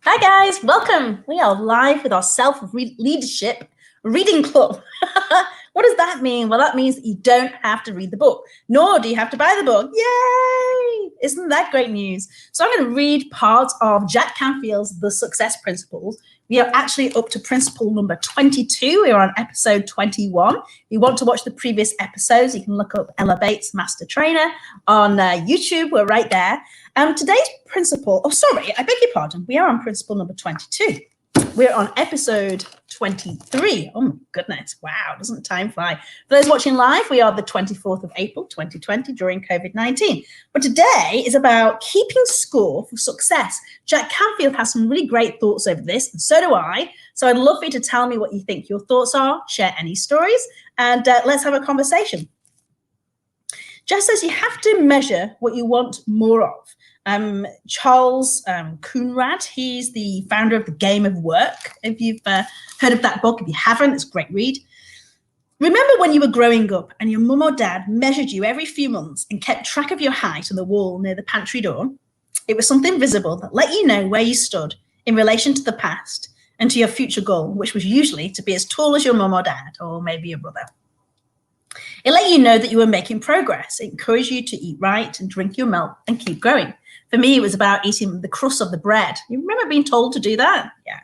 Hi guys, welcome. We are live with our self-leadership reading club. What does that mean? Well, that means that you don't have to read the book, nor do you have to buy the book. Yay! Isn't that great news? So I'm going to read parts of Jack Canfield's The Success Principles. We are actually up to principle number 22. We are on episode 21. If you want to watch the previous episodes, you can look up Ella Bates, Master Trainer, on YouTube. We're right there. Today's principle, I beg your pardon. We are on principle number 22. We're on episode 23. Oh my goodness. Wow. Doesn't time fly? For those watching live, we are the 24th of April, 2020 during COVID-19. But today is about keeping score for success. Jack Canfield has some really great thoughts over this, and so do I. So I'd love for you to tell me what you think your thoughts are, share any stories, and let's have a conversation. Jack says you have to measure what you want more of. Charles Coonrad, he's the founder of The Game of Work. If you've heard of that book, if you haven't, it's a great read. Remember when you were growing up and your mum or dad measured you every few months and kept track of your height on the wall near the pantry door? It was something visible that let you know where you stood in relation to the past and to your future goal, which was usually to be as tall as your mum or dad, or maybe your brother. It let you know that you were making progress. It encouraged you to eat right and drink your milk and keep going. For me, it was about eating the crust of the bread. You remember being told to do that? Yeah.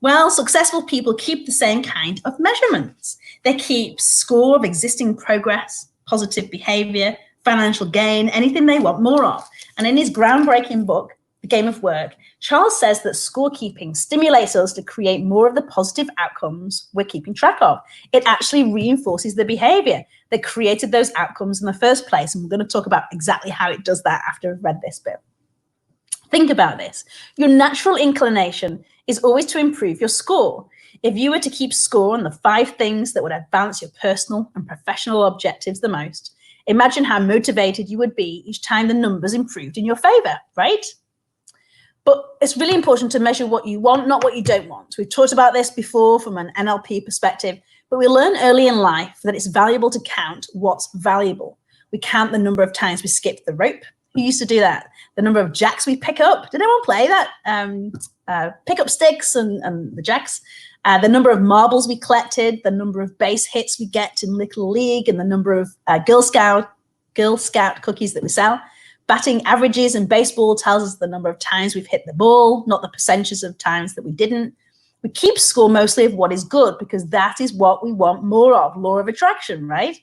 Well, successful people keep the same kind of measurements. They keep score of existing progress, positive behavior, financial gain, anything they want more of. And in his groundbreaking book, The Game of Work, Charles says that scorekeeping stimulates us to create more of the positive outcomes we're keeping track of. It actually reinforces the behavior that created those outcomes in the first place. And we're going to talk about exactly how it does that after I've read this bit. Think about this. Your natural inclination is always to improve your score. If you were to keep score on the 5 things that would advance your personal and professional objectives the most, imagine how motivated you would be each time the numbers improved in your favor, right? But it's really important to measure what you want, not what you don't want. We've talked about this before from an NLP perspective, but we learn early in life that it's valuable to count what's valuable. We count the number of times we skipped the rope. Who used to do that? The number of jacks we pick up. Did anyone play that? Pick up sticks and the jacks. The number of marbles we collected, the number of base hits we get in Little League, and the number of Girl Scout cookies that we sell. Batting averages in baseball tells us the number of times we've hit the ball, not the percentages of times that we didn't. We keep score mostly of what is good because that is what we want more of, law of attraction, right?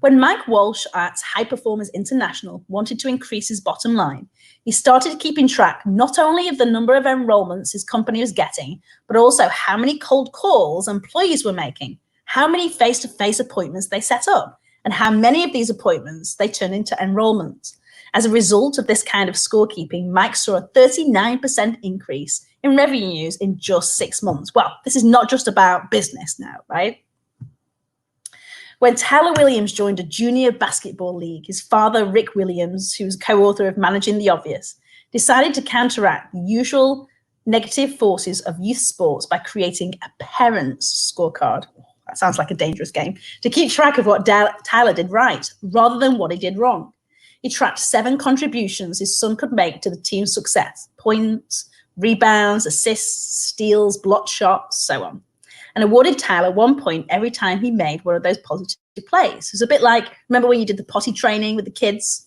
When Mike Walsh at High Performers International wanted to increase his bottom line, he started keeping track not only of the number of enrollments his company was getting, but also how many cold calls employees were making, how many face-to-face appointments they set up, and how many of these appointments they turned into enrollments. As a result of this kind of scorekeeping, Mike saw a 39% increase in revenues in just 6 months. Well, this is not just about business now, right? When Tyler Williams joined a junior basketball league, his father, Rick Williams, who was co-author of Managing the Obvious, decided to counteract the usual negative forces of youth sports by creating a parents' scorecard. That sounds like a dangerous game. To keep track of what Tyler did right, rather than what he did wrong. He tracked 7 contributions his son could make to the team's success: points, rebounds, assists, steals, blocked shots, so on. And awarded Tyler 1 point every time he made one of those positive plays. It's a bit like, remember when you did the potty training with the kids?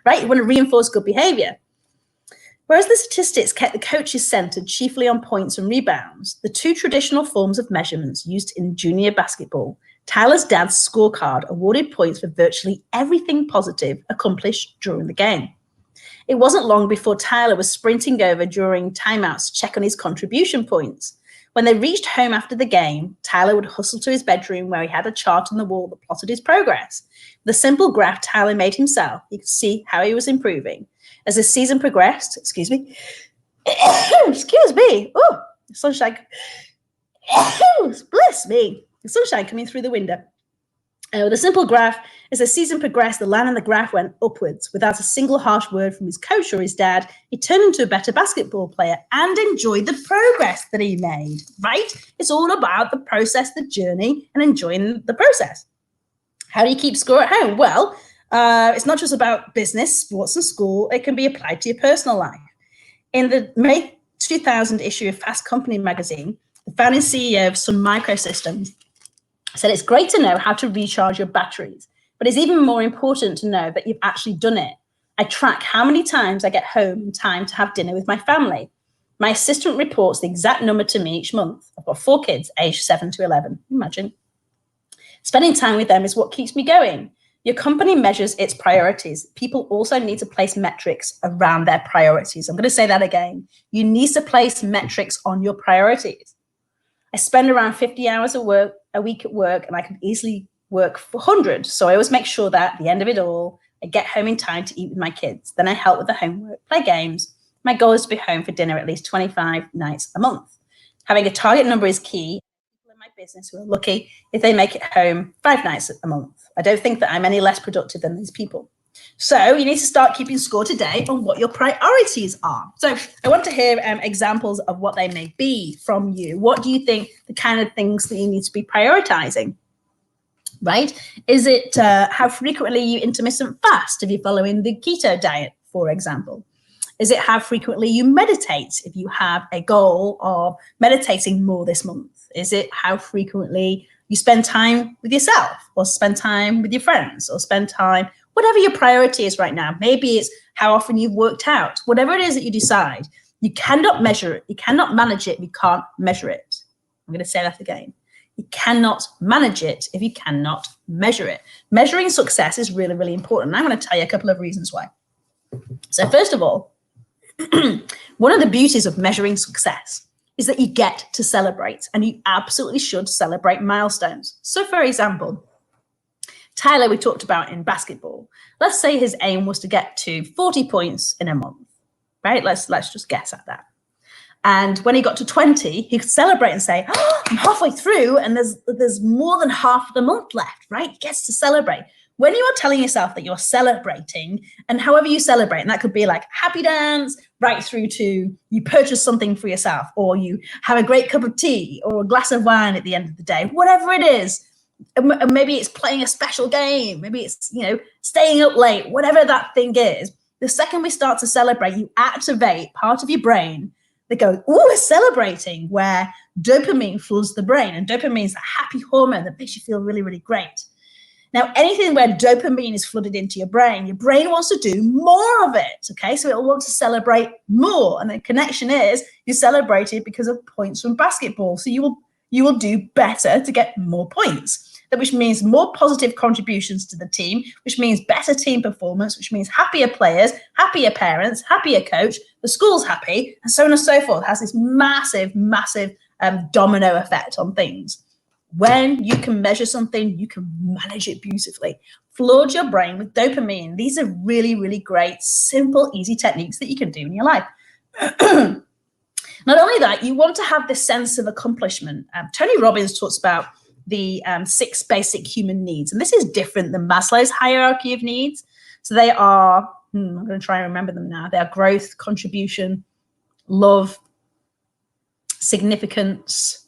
Right? You want to reinforce good behavior. Whereas the statistics kept the coaches centered chiefly on points and rebounds, the 2 traditional forms of measurements used in junior basketball, Tyler's dad's scorecard awarded points for virtually everything positive accomplished during the game. It wasn't long before Tyler was sprinting over during timeouts to check on his contribution points. When they reached home after the game, Tyler would hustle to his bedroom where he had a chart on the wall that plotted his progress. The simple graph Tyler made himself, you could see how he was improving. As the season progressed, excuse me, oh, sunshine, bless me, the sunshine coming through the window. With a simple graph, as the season progressed, the line on the graph went upwards. Without a single harsh word from his coach or his dad, he turned into a better basketball player and enjoyed the progress that he made, right? It's all about the process, the journey, and enjoying the process. How do you keep score at home? Well, it's not just about business, sports, and school. It can be applied to your personal life. In the May 2000 issue of Fast Company magazine, the founding CEO of Sun Microsystems said it's great to know how to recharge your batteries, but it's even more important to know that you've actually done it. I track how many times I get home in time to have dinner with my family. My assistant reports the exact number to me each month. I've got 4 kids, aged 7 to 11. Imagine. Spending time with them is what keeps me going. Your company measures its priorities. People also need to place metrics around their priorities. I'm going to say that again. You need to place metrics on your priorities. I spend around 50 hours a week at work, and I can easily work for 100. So I always make sure that at the end of it all, I get home in time to eat with my kids. Then I help with the homework, play games. My goal is to be home for dinner at least 25 nights a month. Having a target number is key. People in my business who are lucky if they make it home 5 nights a month. I don't think that I'm any less productive than these people. So you need to start keeping score today on what your priorities are. So I want to hear examples of what they may be from you. What do you think the kind of things that you need to be prioritizing? Right? Is it how frequently you intermittent fast if you're following the keto diet, for example? Is it how frequently you meditate if you have a goal of meditating more this month? Is it how frequently you spend time with yourself, or spend time with your friends, or spend time, whatever your priority is right now? Maybe it's how often you've worked out. Whatever it is that you decide, you cannot measure it. You cannot manage it. You can't measure it. I'm going to say that again. You cannot manage it if you cannot measure it. Measuring success is really, really important. And I'm going to tell you a couple of reasons why. So first of all, one of the beauties of measuring success is that you get to celebrate, and you absolutely should celebrate milestones. So for example, Tyler, we talked about in basketball. Let's say his aim was to get to 40 points in a month, right? Let's just guess at that. And when he got to 20, he could celebrate and say, oh, I'm halfway through and there's more than half the month left, right? He gets to celebrate. When you are telling yourself that you're celebrating, and however you celebrate, and that could be like happy dance, right through to you purchase something for yourself, or you have a great cup of tea or a glass of wine at the end of the day, whatever it is. Maybe it's playing a special game. Maybe it's, staying up late, whatever that thing is. The second we start to celebrate, you activate part of your brain that goes, oh, we're celebrating, where dopamine floods the brain. And dopamine is a happy hormone that makes you feel really, really great. Now, anything where dopamine is flooded into your brain wants to do more of it, okay? So it'll want to celebrate more. And the connection is you celebrated because of points from basketball. So you will do better to get more points, which means more positive contributions to the team, which means better team performance, which means happier players, happier parents, happier coach, the school's happy, and so on and so forth. It has this massive, massive domino effect on things. When you can measure something, you can manage it beautifully. Flood your brain with dopamine. These are really, really great, simple, easy techniques that you can do in your life. Not only that, you want to have this sense of accomplishment. Tony Robbins talks about the 6 basic human needs. And this is different than Maslow's hierarchy of needs. So they are, I'm going to try and remember them now. They are growth, contribution, love, significance,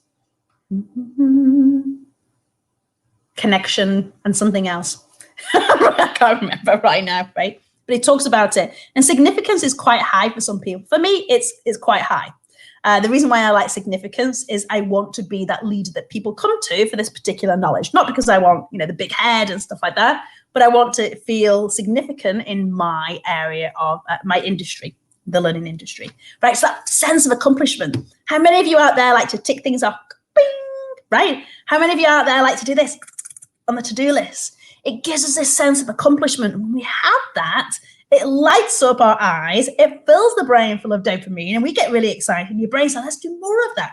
connection, and something else. I can't remember right now, right? But he talks about it. And significance is quite high for some people. For me, it's quite high. The reason why I like significance is I want to be that leader that people come to for this particular knowledge. Not because I want, the big head and stuff like that, but I want to feel significant in my area of my industry, the learning industry, right? So that sense of accomplishment. How many of you out there like to tick things off? Bing, right? How many of you out there like to do this on the to-do list? It gives us this sense of accomplishment. When we have that, it lights up our eyes, it fills the brain full of dopamine, and we get really excited. Your brain's like, let's do more of that.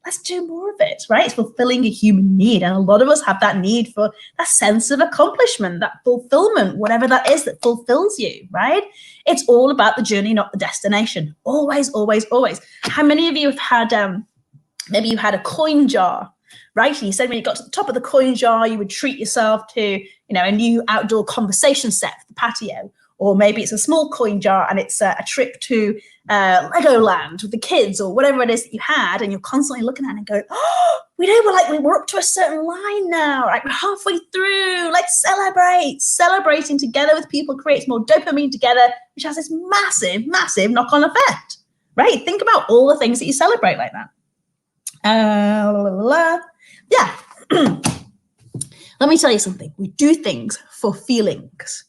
Let's do more of it, right? It's fulfilling a human need. And a lot of us have that need for that sense of accomplishment, that fulfillment, whatever that is that fulfills you, right? It's all about the journey, not the destination. Always, always, always. How many of you have had, maybe you had a coin jar, right? And you said when you got to the top of the coin jar, you would treat yourself to, a new outdoor conversation set for the patio. Or maybe it's a small coin jar and it's a trip to Legoland with the kids, or whatever it is that you had, and you're constantly looking at it and going, oh, we're up to a certain line now, right? We're halfway through. Let's celebrate. Celebrating together with people creates more dopamine together, which has this massive, massive knock-on effect, right? Think about all the things that you celebrate like that. Yeah. Let me tell you something. We do things for feelings.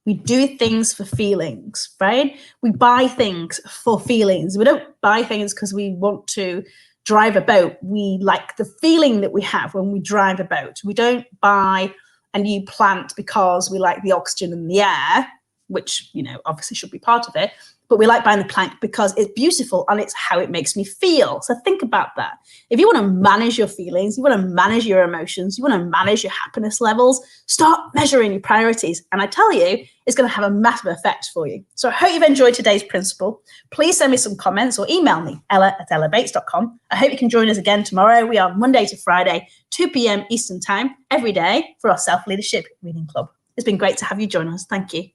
We do things for feelings, right? We buy things for feelings. We don't buy things because we want to drive a boat. We like the feeling that we have when we drive a boat. We don't buy a new plant because we like the oxygen in the air, which, you know, obviously should be part of it. But we like buying the plant because it's beautiful and it's how it makes me feel. So think about that. If you want to manage your feelings, you want to manage your emotions, you want to manage your happiness levels, start measuring your priorities. And I tell you, it's going to have a massive effect for you. So I hope you've enjoyed today's principle. Please send me some comments or email me, ella@ellabates.com. I hope you can join us again tomorrow. We are Monday to Friday, 2 p.m. Eastern time, every day for our Self-Leadership Reading Club. It's been great to have you join us. Thank you.